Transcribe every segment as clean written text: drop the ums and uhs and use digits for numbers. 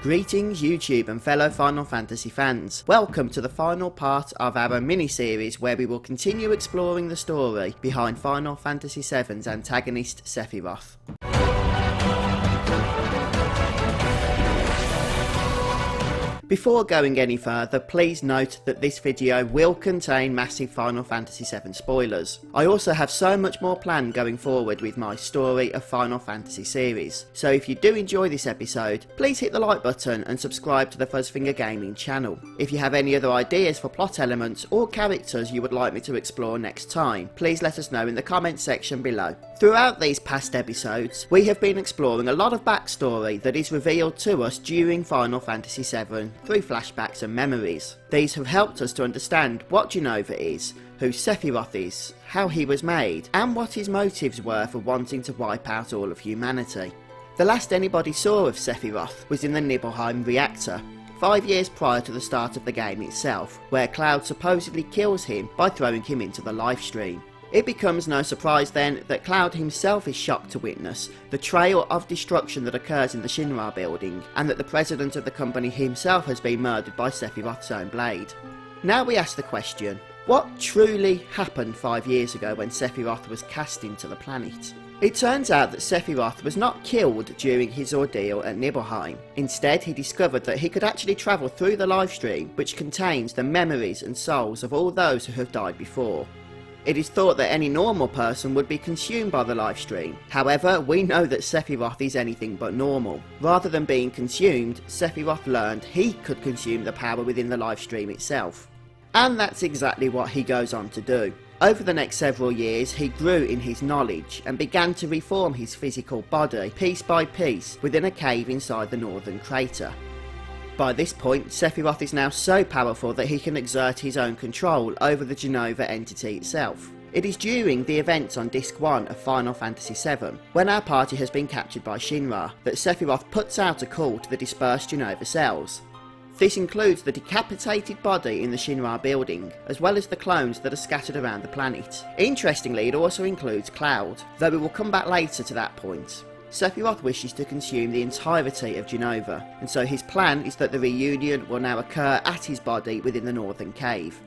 Greetings YouTube and fellow Final Fantasy fans. Welcome to the final part of our mini-series where we will continue exploring the story behind Final Fantasy VII's antagonist Sephiroth. Before going any further, please note that this video will contain massive Final Fantasy VII spoilers. I also have so much more planned going forward with my Story of Final Fantasy series, so if you do enjoy this episode, please hit the like button and subscribe to the FuzzfingerGaming channel. If you have any other ideas for plot elements or characters you would like me to explore next time, please let us know in the comments section below. Throughout these past episodes, we have been exploring a lot of backstory that is revealed to us during Final Fantasy VII through flashbacks and memories. These have helped us to understand what Jenova is, who Sephiroth is, how he was made, and what his motives were for wanting to wipe out all of humanity. The last anybody saw of Sephiroth was in the Nibelheim reactor, 5 years prior to the start of the game itself, where Cloud supposedly kills him by throwing him into the Lifestream. It becomes no surprise then that Cloud himself is shocked to witness the trail of destruction that occurs in the Shinra building, and that the president of the company himself has been murdered by Sephiroth's own blade. Now we ask the question, what truly happened 5 years ago when Sephiroth was cast into the planet? It turns out that Sephiroth was not killed during his ordeal at Nibelheim. Instead, he discovered that he could actually travel through the Lifestream, which contains the memories and souls of all those who have died before. It is thought that any normal person would be consumed by the Lifestream. However, we know that Sephiroth is anything but normal. Rather than being consumed, Sephiroth learned he could consume the power within the Lifestream itself. And that's exactly what he goes on to do. Over the next several years, he grew in his knowledge and began to reform his physical body piece by piece within a cave inside the northern crater. By this point, Sephiroth is now so powerful that he can exert his own control over the Jenova entity itself. It is during the events on Disc 1 of Final Fantasy VII, when our party has been captured by Shinra, that Sephiroth puts out a call to the dispersed Jenova cells. This includes the decapitated body in the Shinra building, as well as the clones that are scattered around the planet. Interestingly, it also includes Cloud, though we will come back later to that point. Sephiroth wishes to consume the entirety of Jenova, and so his plan is that the reunion will now occur at his body within the northern cave.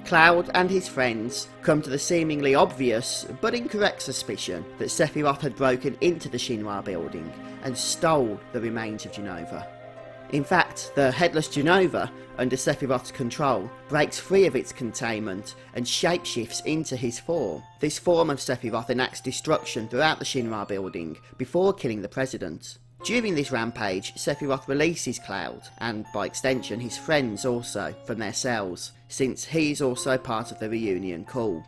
Cloud and his friends come to the seemingly obvious but incorrect suspicion that Sephiroth had broken into the Shinra building and stole the remains of Jenova. In fact, the headless Jenova, under Sephiroth's control, breaks free of its containment and shapeshifts into his form. This form of Sephiroth enacts destruction throughout the Shinra building before killing the president. During this rampage, Sephiroth releases Cloud, and by extension his friends also, from their cells, since he's also part of the reunion call.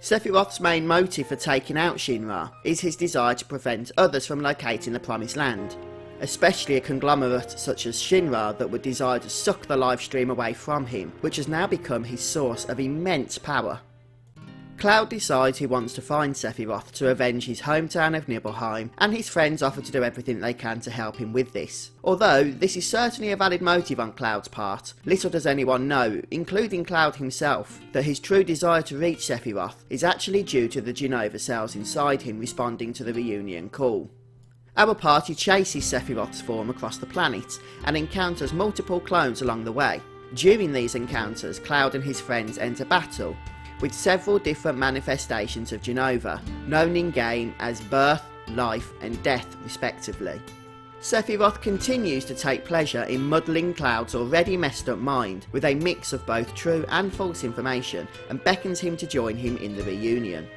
Sephiroth's main motive for taking out Shinra is his desire to prevent others from locating the Promised Land, especially a conglomerate such as Shinra that would desire to suck the Lifestream away from him, which has now become his source of immense power. Cloud decides he wants to find Sephiroth to avenge his hometown of Nibelheim, and his friends offer to do everything they can to help him with this. Although this is certainly a valid motive on Cloud's part, little does anyone know, including Cloud himself, that his true desire to reach Sephiroth is actually due to the Jenova cells inside him responding to the reunion call. Our party chases Sephiroth's form across the planet and encounters multiple clones along the way. During these encounters, Cloud and his friends enter battle with several different manifestations of Jenova, known in-game as birth, life and death respectively. Sephiroth continues to take pleasure in muddling Cloud's already messed up mind with a mix of both true and false information, and beckons him to join him in the reunion.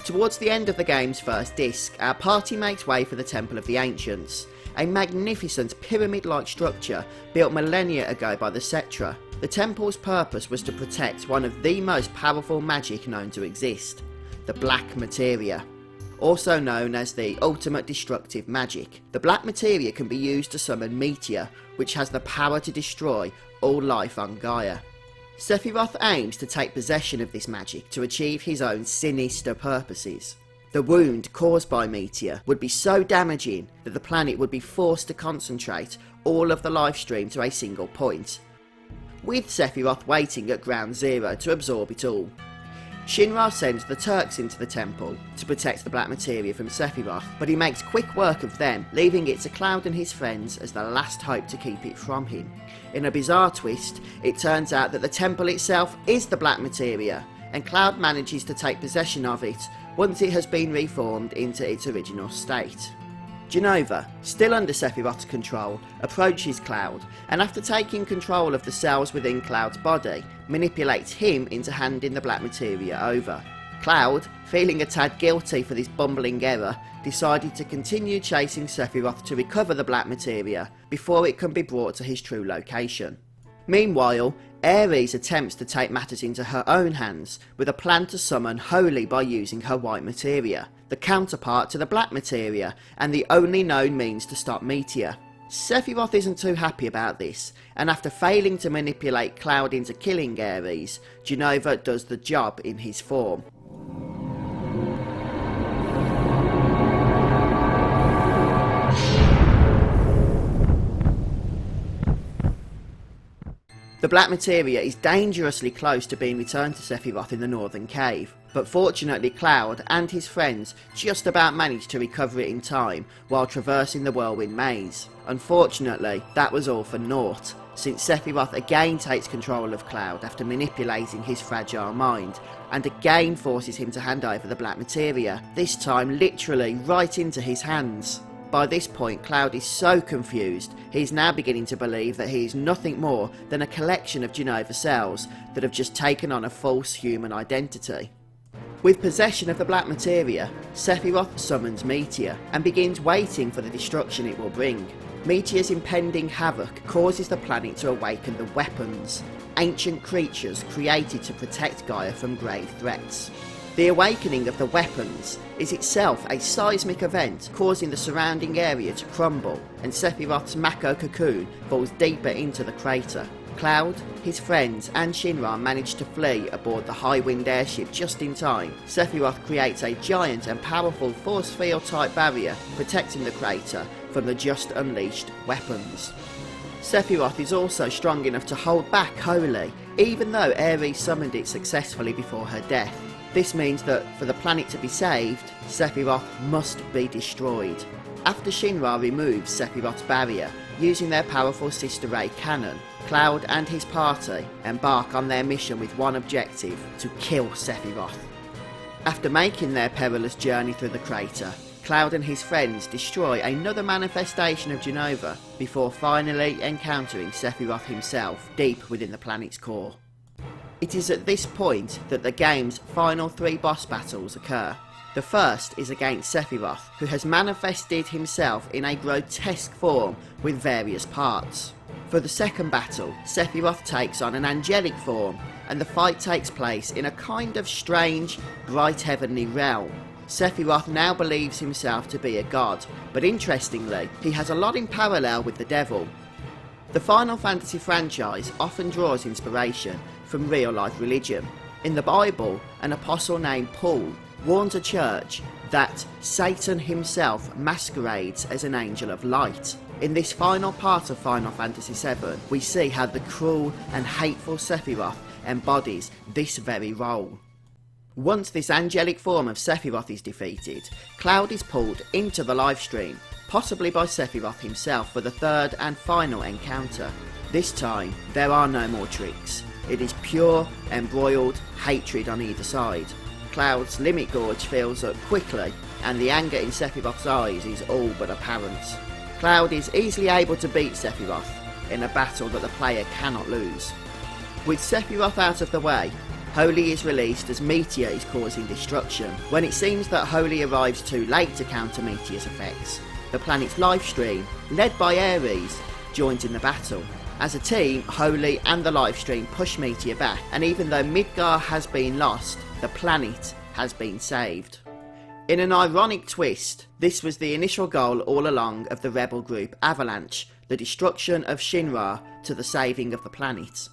Towards the end of the game's first disc, our party makes way for the Temple of the Ancients, a magnificent pyramid-like structure built millennia ago by the Cetra. The temple's purpose was to protect one of the most powerful magic known to exist, the Black Materia, also known as the ultimate destructive magic. The Black Materia can be used to summon Materia, which has the power to destroy all life on Gaia. Sephiroth aims to take possession of this magic to achieve his own sinister purposes. The wound caused by Materia would be so damaging that the planet would be forced to concentrate all of the Lifestream to a single point, with Sephiroth waiting at ground zero to absorb it all. Shinra sends the Turks into the temple to protect the Black Materia from Sephiroth, but he makes quick work of them, leaving it to Cloud and his friends as the last hope to keep it from him. In a bizarre twist, it turns out that the temple itself is the Black Materia, and Cloud manages to take possession of it once it has been reformed into its original state. Jenova, still under Sephiroth's control, approaches Cloud, and after taking control of the cells within Cloud's body, manipulates him into handing the Black Materia over. Cloud, feeling a tad guilty for this bumbling error, decided to continue chasing Sephiroth to recover the Black Materia before it can be brought to his true location. Meanwhile, Ares attempts to take matters into her own hands with a plan to summon Holy by using her white materia, the counterpart to the black materia and the only known means to stop Materia. Sephiroth isn't too happy about this, and after failing to manipulate Cloud into killing Ares, Jenova does the job in his form. The Black Materia is dangerously close to being returned to Sephiroth in the Northern Cave, but fortunately Cloud and his friends just about managed to recover it in time while traversing the Whirlwind Maze. Unfortunately, that was all for naught, since Sephiroth again takes control of Cloud after manipulating his fragile mind, and again forces him to hand over the Black Materia, this time literally right into his hands. By this point, Cloud is so confused, he is now beginning to believe that he is nothing more than a collection of Jenova cells that have just taken on a false human identity. With possession of the Black Materia, Sephiroth summons Materia and begins waiting for the destruction it will bring. Materia's impending havoc causes the planet to awaken the weapons, ancient creatures created to protect Gaia from grave threats. The awakening of the weapons is itself a seismic event causing the surrounding area to crumble, and Sephiroth's Mako cocoon falls deeper into the crater. Cloud, his friends and Shinra manage to flee aboard the high-wind airship just in time. Sephiroth creates a giant and powerful force field type barrier protecting the crater from the just unleashed weapons. Sephiroth is also strong enough to hold back Holy, even though Ares summoned it successfully before her death. This means that for the planet to be saved, Sephiroth must be destroyed. After Shinra removes Sephiroth's barrier, using their powerful sister ray cannon, Cloud and his party embark on their mission with one objective: to kill Sephiroth. After making their perilous journey through the crater, Cloud and his friends destroy another manifestation of Jenova before finally encountering Sephiroth himself deep within the planet's core. It is at this point that the game's final 3 boss battles occur. The first is against Sephiroth, who has manifested himself in a grotesque form with various parts. For the second battle, Sephiroth takes on an angelic form, and the fight takes place in a kind of strange, bright heavenly realm. Sephiroth now believes himself to be a god, but interestingly, he has a lot in parallel with the devil. The Final Fantasy franchise often draws inspiration from real-life religion. In the Bible, an apostle named Paul warns a church that Satan himself masquerades as an angel of light. In this final part of Final Fantasy VII, we see how the cruel and hateful Sephiroth embodies this very role. Once this angelic form of Sephiroth is defeated, Cloud is pulled into the Lifestream, possibly by Sephiroth himself, for the third and final encounter. This time, there are no more tricks. It is pure, embroiled hatred on either side. Cloud's limit gauge fills up quickly, and the anger in Sephiroth's eyes is all but apparent. Cloud is easily able to beat Sephiroth in a battle that the player cannot lose. With Sephiroth out of the way, Holy is released as Materia is causing destruction. When it seems that Holy arrives too late to counter Materia's effects, the planet's Lifestream, led by Ares, joins in the battle. As a team, Holy and the Lifestream push Materia back, and even though Midgar has been lost, the planet has been saved. In an ironic twist, this was the initial goal all along of the rebel group Avalanche, the destruction of Shinra to the saving of the planet.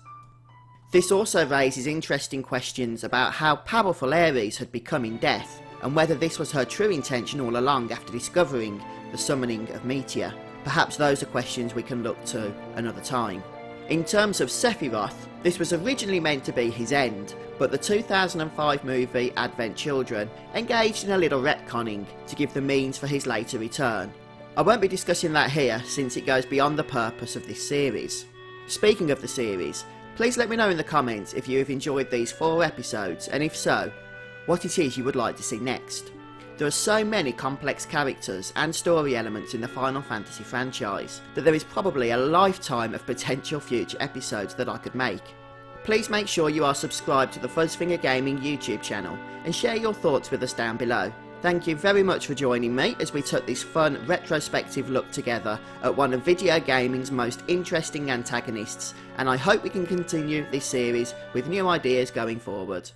This also raises interesting questions about how powerful Ares had become in death, and whether this was her true intention all along after discovering the summoning of Materia. Perhaps those are questions we can look to another time. In terms of Sephiroth, this was originally meant to be his end, but the 2005 movie Advent Children engaged in a little retconning to give the means for his later return. I won't be discussing that here since it goes beyond the purpose of this series. Speaking of the series, please let me know in the comments if you have enjoyed these 4 episodes, and if so, what it is you would like to see next. There are so many complex characters and story elements in the Final Fantasy franchise that there is probably a lifetime of potential future episodes that I could make. Please make sure you are subscribed to the FuzzfingerGaming YouTube channel and share your thoughts with us down below. Thank you very much for joining me as we took this fun retrospective look together at one of video gaming's most interesting antagonists, and I hope we can continue this series with new ideas going forward.